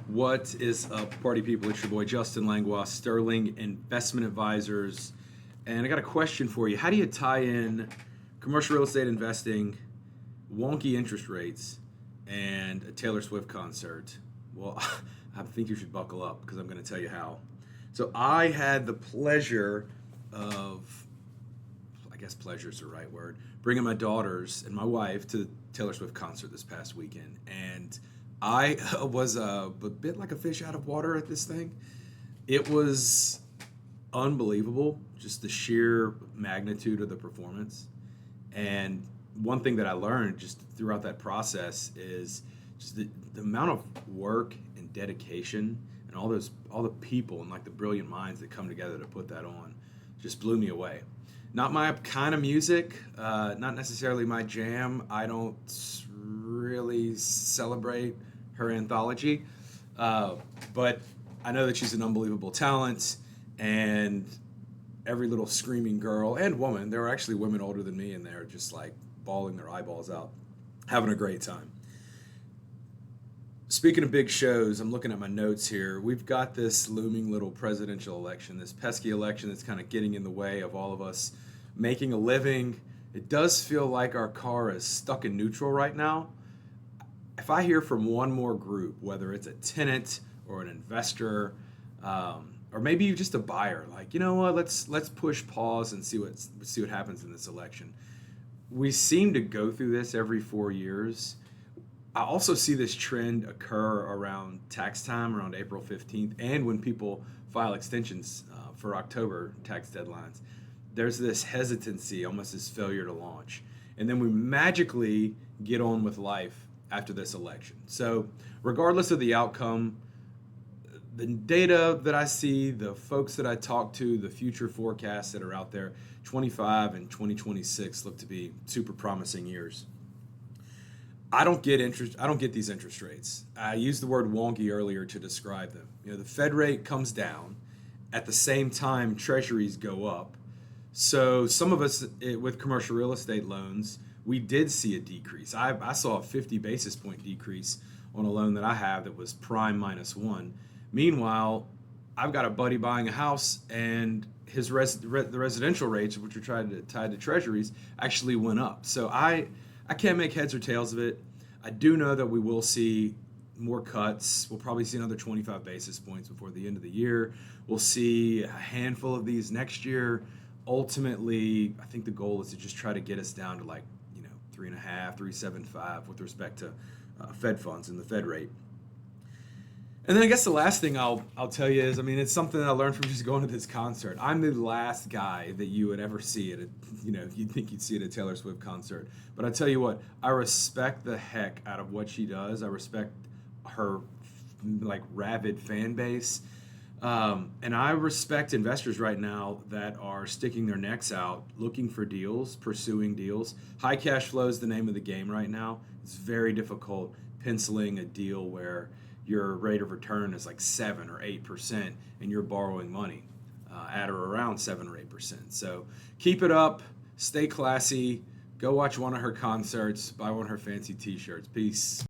What is up, party people? It's your boy Justin Langlois, Sterling Investment Advisors. And I got a question for you. How do you tie in commercial real estate investing, wonky interest rates, and a Taylor Swift concert? Well, I think you should buckle up because I'm going to tell you how. So I had the pleasure of, I guess pleasure is the right word, bringing my daughters and my wife to the Taylor Swift concert this past weekend. And I was a bit like a fish out of water at this thing. It was unbelievable, just the sheer magnitude of the performance. And one thing that I learned just throughout that process is just the amount of work and dedication and all the people and like the brilliant minds that come together to put that on just blew me away. Not my kind of music, not necessarily my jam. I don't really celebrate her anthology, but I know that she's an unbelievable talent, and every little screaming girl and woman, there were actually women older than me in there just like bawling their eyeballs out, having a great time. Speaking of big shows, I'm looking at my notes here. We've got this looming little presidential election, this pesky election that's kind of getting in the way of all of us making a living. It does feel like our car is stuck in neutral right now. If I hear from one more group, whether it's a tenant or an investor, or maybe just a buyer, like, you know what, let's push pause and see what happens in this election. We seem to go through this every 4 years. I also see this trend occur around tax time, around April 15th, and when people file extensions for October tax deadlines. There's this hesitancy, almost this failure to launch. And then we magically get on with life after this election. So regardless of the outcome, the data that I see, the folks that I talk to, the future forecasts that are out there, 25 and 2026 look to be super promising years. I don't get these interest rates. I used the word wonky earlier to describe them. You know, the Fed rate comes down. At the same time, treasuries go up. So some of us with commercial real estate loans, we did see a decrease. I saw a 50 basis point decrease on a loan that I have that was prime -1. Meanwhile, I've got a buddy buying a house, and his the residential rates, which are tied to treasuries, actually went up. So I can't make heads or tails of it. I do know that we will see more cuts. We'll probably see another 25 basis points before the end of the year. We'll see a handful of these next year. Ultimately, I think the goal is to just try to get us down to 3.5, 3.75 with respect to Fed funds and the Fed rate. And then I guess the last thing I'll tell you is, it's something that I learned from just going to this concert. I'm the last guy that you would ever see at you'd think you'd see at a Taylor Swift concert. But I tell you what, I respect the heck out of what she does. I respect her rabid fan base. And I respect investors right now that are sticking their necks out, looking for deals, pursuing deals. High cash flow is the name of the game right now. It's very difficult penciling a deal where your rate of return is like 7 or 8% and you're borrowing money at or around 7 or 8%. So keep it up, stay classy, go watch one of her concerts, buy one of her fancy t-shirts. Peace.